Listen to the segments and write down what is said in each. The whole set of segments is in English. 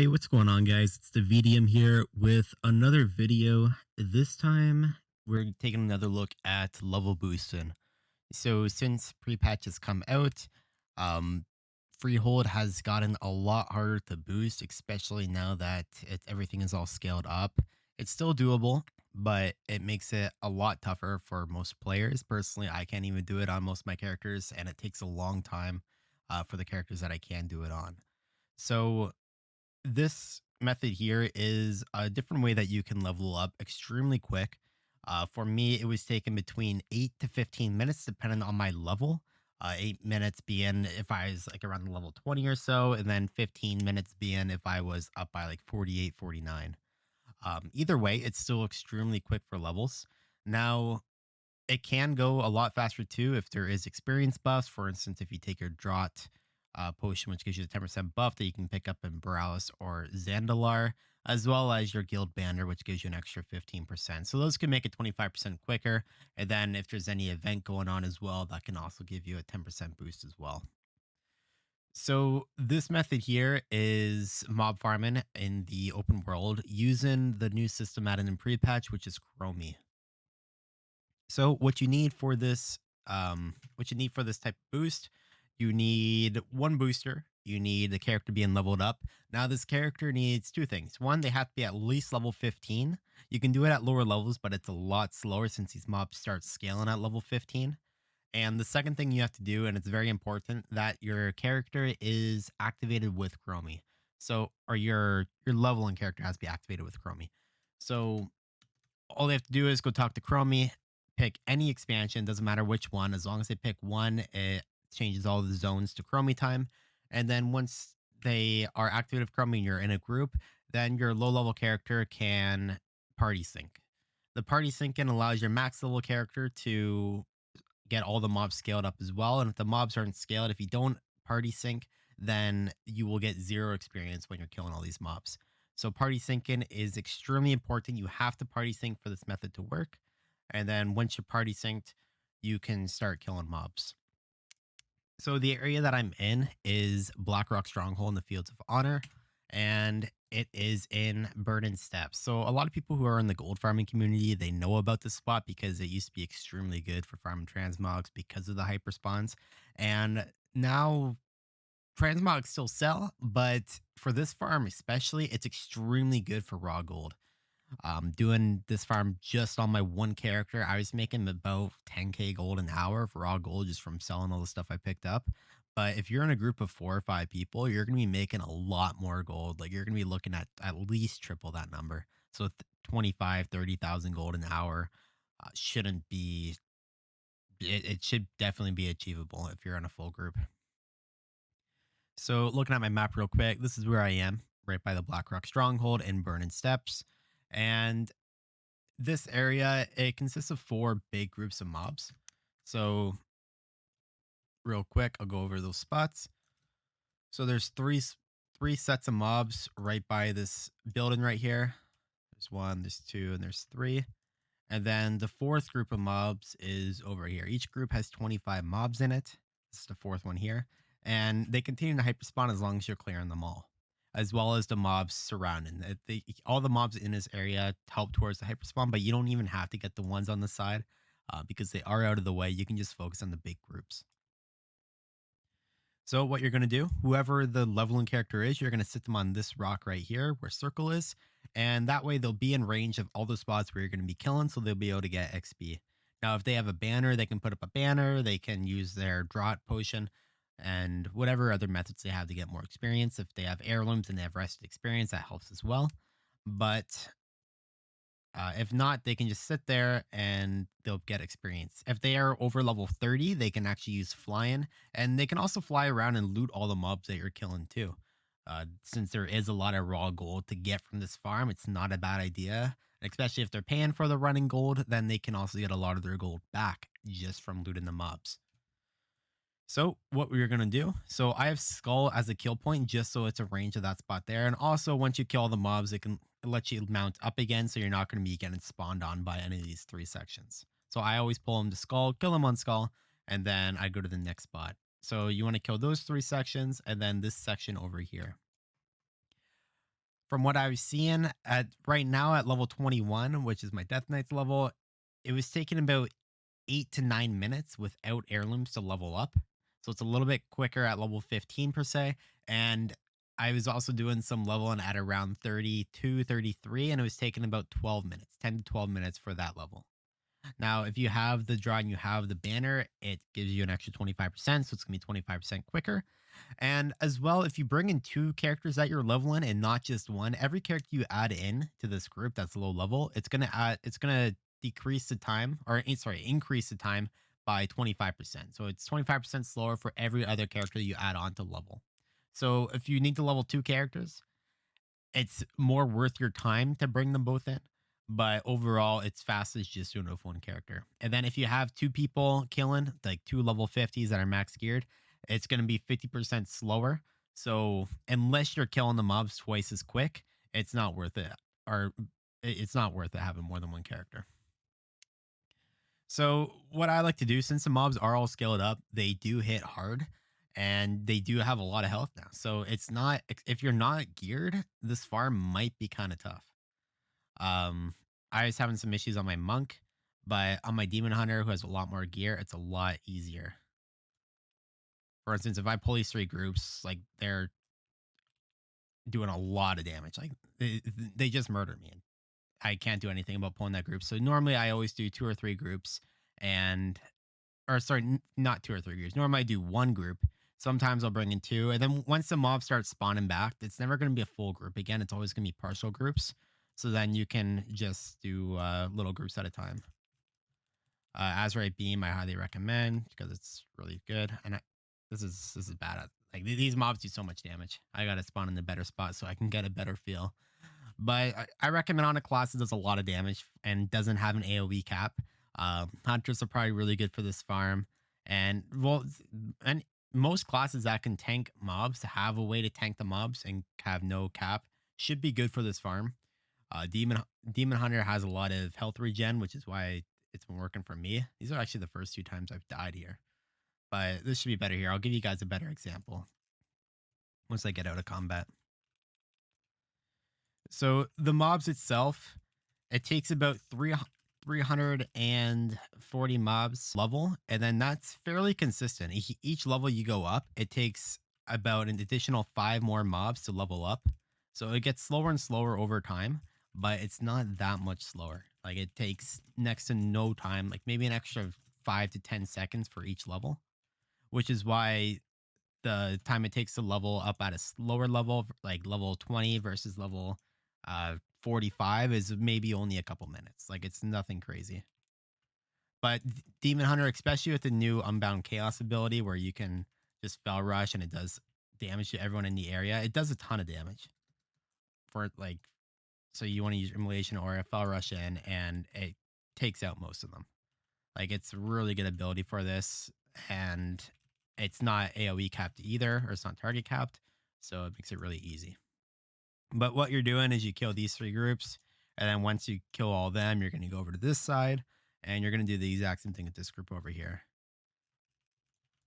Hey, what's going on, guys? It's the VDM here with another video. This time, we're taking another look at level boosting. So, since pre-patch has come out, um, Freehold has gotten a lot harder to boost, especially now that everything is all scaled up. It's still doable, but it makes it a lot tougher for most players. Personally, I can't even do it on most of my characters, and it takes a long time for the characters that I can do it on. So, this method here is a different way that you can level up extremely quick. For me, it was taken between 8 to 15 minutes, depending on my level. 8 minutes being if I was like around the level 20 or so, and then 15 minutes being if I was up by like 48, 49. Either way, it's still extremely quick for levels. Now, it can go a lot faster too if there is experience buffs. For instance, if you take your Draught potion, which gives you the 10% buff that you can pick up in Borealis or Zandalar, as well as your Guild Banner, which gives you an extra 15%. So those can make it 25% quicker. And then if there's any event going on as well, that can also give you a 10% boost as well. So this method here is mob farming in the open world using the new system added in pre-patch, which is Chromie. So what you need for this type of boost, you need one booster. You need the character being leveled up. Now, this character needs two things. One, they have to be at least level 15. You can do it at lower levels, but it's a lot slower since these mobs start scaling at level 15. And the second thing you have to do, and it's very important, that your character is activated with Chromie. So, or your leveling character has to be activated with Chromie. So all they have to do is go talk to Chromie, pick any expansion, doesn't matter which one. As long as they pick one, it changes all the zones to Chromie time. And then once they are activated with Chromie and you're in a group, then your low level character can party sync. The party syncing allows your max level character to get all the mobs scaled up as well. And if the mobs aren't scaled, if you don't party sync, then you will get zero experience when you're killing all these mobs. So party syncing is extremely important. You have to party sync for this method to work. And then once you're party synced, you can start killing mobs. So the area that I'm in is Blackrock Stronghold in the Fields of Honor, and it is in Burden Steps. So a lot of people who are in the gold farming community, they know about this spot because it used to be extremely good for farming transmogs because of the hyper spawns. And now transmogs still sell, but for this farm especially, it's extremely good for raw gold. Doing this farm just on my one character, I was making about 10k gold an hour for raw gold just from selling all the stuff I picked up. But if you're in a group of 4 or 5 people, you're going to be making a lot more gold. Like you're going to be looking at least triple that number. So 25, 30,000 gold an hour shouldn't be, it should definitely be achievable if you're in a full group. So looking at my map real quick, this is where I am, right by the Blackrock Stronghold in Burning Steps. And this area, it consists of 4 big groups of mobs. So real quick, I'll go over those spots. So there's three sets of mobs right by this building right here. There's one, there's two, and there's three. And then the fourth group of mobs is over here. Each group has 25 mobs in it. This is the fourth one here. And they continue to hyperspawn as long as you're clearing them all, as well as the mobs surrounding it. All the mobs in this area help towards the hyperspawn, but you don't even have to get the ones on the side because they are out of the way. You can just focus on the big groups. So what you're going to do, whoever the leveling character is, you're going to sit them on this rock right here where circle is. And that way they'll be in range of all the spots where you're going to be killing. So they'll be able to get XP. Now, if they have a banner, they can put up a banner. They can use their Draught potion and whatever other methods they have to get more experience. If they have heirlooms and they have rested experience, that helps as well. But if not, they can just sit there and they'll get experience. If they are over level 30, they can actually use flying, and they can also fly around and loot all the mobs that you're killing too. Since there is a lot of raw gold to get from this farm, it's not a bad idea. Especially if they're paying for the running gold, then they can also get a lot of their gold back just from looting the mobs. So what we're gonna do? So I have Skull as a kill point just so it's a range of that spot there. And also once you kill all the mobs, it can let you mount up again, so you're not gonna be getting spawned on by any of these 3 sections. So I always pull them to Skull, kill them on Skull, and then I go to the next spot. So you want to kill those 3 sections and then this section over here. From what I was seeing at right now at level 21, which is my Death Knight's level, it was taking about 8 to 9 minutes without heirlooms to level up. So it's a little bit quicker at level 15 per se. And I was also doing some leveling at around 32, 33, and it was taking about 12 minutes, 10 to 12 minutes for that level. Now, if you have the draw and you have the banner, it gives you an extra 25%. So it's going to be 25% quicker. And as well, if you bring in two characters that you're leveling and not just one, every character you add in to this group that's low level, it's gonna decrease the time or sorry, increase the time by 25%. So it's 25% slower for every other character you add on to level. So if you need to level two characters, it's more worth your time to bring them both in. But overall, it's fast as just doing it with one character. And then if you have two people killing, like two level 50s that are max geared, it's going to be 50% slower. So unless you're killing the mobs twice as quick, it's not worth it. Or it's not worth it having more than one character. So what I like to do, since the mobs are all scaled up, they do hit hard and they do have a lot of health now. So it's not if you're not geared, this farm might be kind of tough. Um, I was having some issues on my monk, but on my demon hunter who has a lot more gear, it's a lot easier. For instance, if I pull these three groups, like they're doing a lot of damage. Like they just murder me. I can't do anything about pulling that group. So normally I always do two or three groups and or sorry, not two or three groups. Normally I do one group. Sometimes I'll bring in two. And then once the mob starts spawning back, it's never going to be a full group. Again, it's always going to be partial groups. So then you can just do little groups at a time. Azurite Beam, I highly recommend because it's really good. And this is bad. Like these mobs do so much damage. I gotta spawn in the better spot so I can get a better feel. But I recommend on a class that does a lot of damage and doesn't have an AOE cap. Hunters are probably really good for this farm, and well, and most classes that can tank mobs have a way to tank the mobs and have no cap should be good for this farm. Demon Hunter has a lot of health regen, which is why it's been working for me. These are actually the first two times I've died here, but this should be better here. I'll give you guys a better example once I get out of combat. So the mobs itself, it takes about 340 mobs level, and then that's fairly consistent. Each level you go up, it takes about an additional five more mobs to level up. So it gets slower and slower over time, but it's not that much slower. Like it takes next to no time, like maybe an extra 5 to 10 seconds for each level, which is why the time it takes to level up at a lower level, like level 20 versus level 45, is maybe only a couple minutes. Like it's nothing crazy. But Demon Hunter, especially with the new Unbound Chaos ability where you can just Fell Rush and it does damage to everyone in the area, it does a ton of damage for like, so you want to use Immolation or a Fell Rush in and it takes out most of them. Like it's a really good ability for this, and it's not AoE capped either, or it's not target capped, so it makes it really easy. But what you're doing is you kill these three groups, and then once you kill all of them, you're going to go over to this side, and you're going to do the exact same thing with this group over here.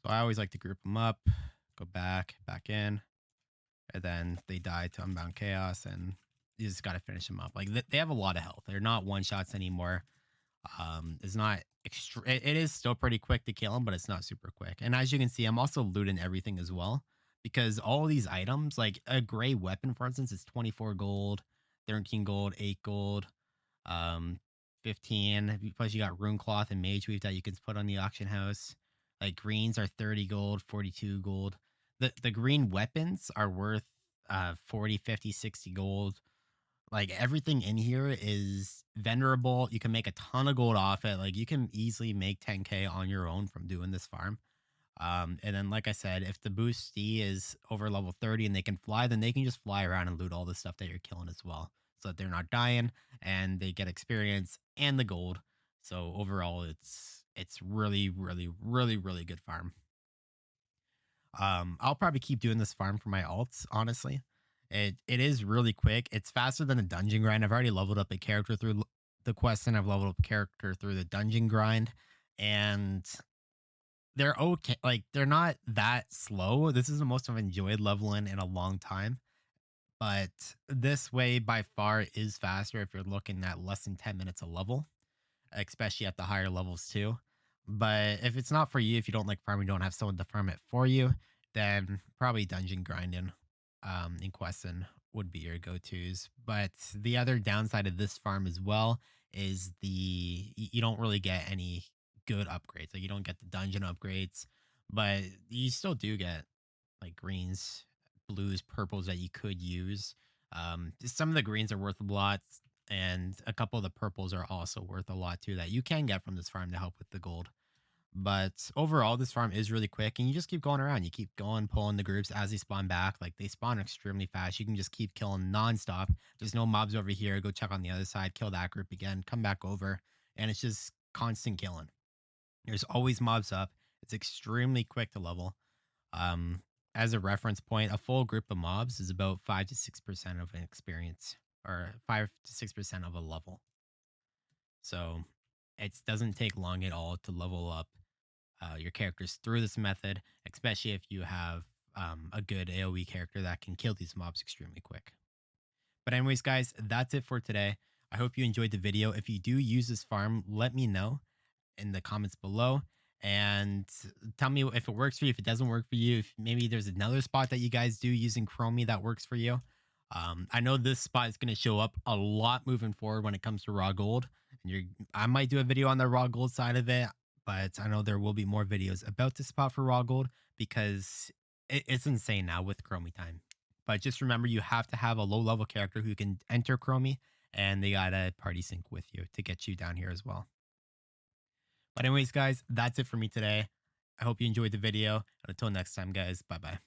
So I always like to group them up, go back in, and then they die to Unbound Chaos, and you just got to finish them up. Like they have a lot of health. They're not one shots anymore. It's not it is still pretty quick to kill him, but it's not super quick. And as you can see, I'm also looting everything as well because all these items, like a gray weapon, for instance, is 24 gold, 13 gold, 8 gold, um, 15. Plus, you got rune cloth and mage weave that you can put on the auction house. Like greens are 30 gold, 42 gold. The green weapons are worth 40, 50, 60 gold. Like everything in here is venerable. You can make a ton of gold off it. Like you can easily make 10K on your own from doing this farm. And then, like I said, if the boostee is over level 30 and they can fly, then they can just fly around and loot all the stuff that you're killing as well. So that they're not dying and they get experience and the gold. So overall, it's really, really, really, really good farm. I'll probably keep doing this farm for my alts, honestly. It is really quick. It's faster than a dungeon grind. I've already leveled up a character through the quest, and I've leveled up a character through the dungeon grind, and they're okay. Like they're not that slow. This is the most I've enjoyed leveling in a long time. but this way by far is faster if you're looking at less than 10 minutes a level, especially at the higher levels too. But if it's not for you, if you don't like farming, don't have someone to farm it for you, then probably dungeon grinding and questing would be your go-tos. But the other downside of this farm as well is you don't really get any good upgrades. Like you don't get the dungeon upgrades, but you still do get like greens, blues, purples that you could use. Some of the greens are worth a lot, and a couple of the purples are also worth a lot too that you can get from this farm to help with the gold. But overall, this farm is really quick, and you just keep going around. You keep going, pulling the groups as they spawn back. Like they spawn extremely fast. You can just keep killing nonstop. There's no mobs over here. Go check on the other side, kill that group again, come back over, and it's just constant killing. There's always mobs up. It's extremely quick to level. Um, as a reference point, a full group of mobs is about 5 to 6% of an experience, or 5 to 6% of a level. So it doesn't take long at all to level up your characters through this method, especially if you have a good AoE character that can kill these mobs extremely quick. But anyways, guys, that's it for today. I hope you enjoyed the video. If you do use this farm, let me know in the comments below and tell me if it works for you, if it doesn't work for you, if maybe there's another spot that you guys do using Chromie that works for you. I know this spot is going to show up a lot moving forward when it comes to raw gold. And I might do a video on the raw gold side of it, but I know there will be more videos about this spot for raw gold because it's insane now with Chromie time. But just remember, you have to have a low level character who can enter Chromie, and they gotta party sync with you to get you down here as well. But anyways, guys, that's it for me today. I hope you enjoyed the video. And until next time, guys, bye bye.